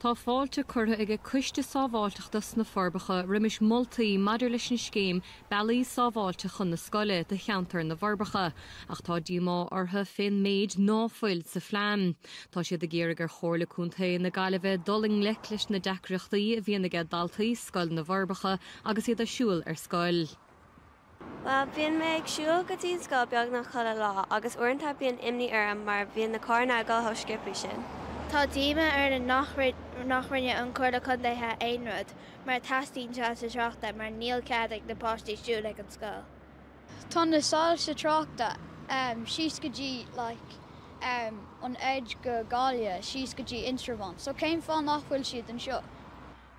Tá fáilte curtha ag cuiste sábháilteachtas na Forbacha rimis moltaí maidir leis an scéim bailí sábháilte chun na scoile de cheantar na Forbacha ach tá díomá ortha fin méid náfuil sa phlean. Tá siad a géar gur chóirla cúntaí na gaiileh doling lech leis na deacreachtaí a bhíon ag daltaí scoil na Forbacha agus iad a siúil ar scoil. Well, bhíon mé ag siúil go dtí scoil beag nach chuile lá agus uaireanta bíon imní orm mar bhíon na carna agal thosciúpa sin. Tá díime ar na nachrinne an chuirla chundaithe aonrad mar tastín se sa treachta mar níl cead ag na páistí siúil ag an scoil. Tá na sáil sa treachta síos go dtí an éid go gáile síos go dtí instravant, so céim fá nachhfuil siad an seo.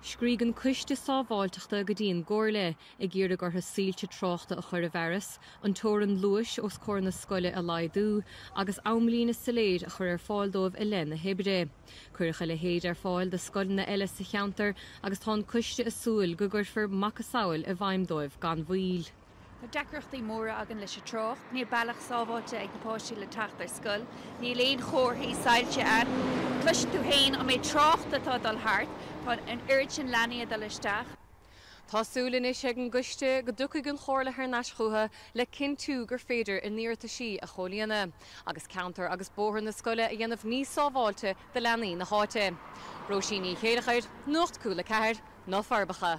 Scrígan cuiste sábháilteachta go dtíon gcóirle ag ggéir gur síilte tráchta a chur a bheras, an tóran luis os cór na scoile a laidú, agus amlína saléid a chur ar fáildómh i len na hibre. Cuircha le héad ar fáil de scoil na eile sa cheantar agus tá cuiste asúil go gurfar macasáil a bhaimdóibh gan bhuiil. Tá deacreachtaí móra agan leis a trocht, ní bailach sábháilte ag na páistí le teacht ar scoil, ní léon chóirthaí sáilte an, cluis tú hain a mé trocht atá dal thart, tá an uirt sin leanaí a dal isteach. Tásúlin is ag an guiste go dúcha an chóirla ar naiscútha le cin tú gur féidir in níirta sí a cholíana, agus counter agus bóthar na scoile a dhéanamh níos sábháilte de leanaí na háite. Róisíní chéidechaid, nuacht cúla ceir, nó Forbacha.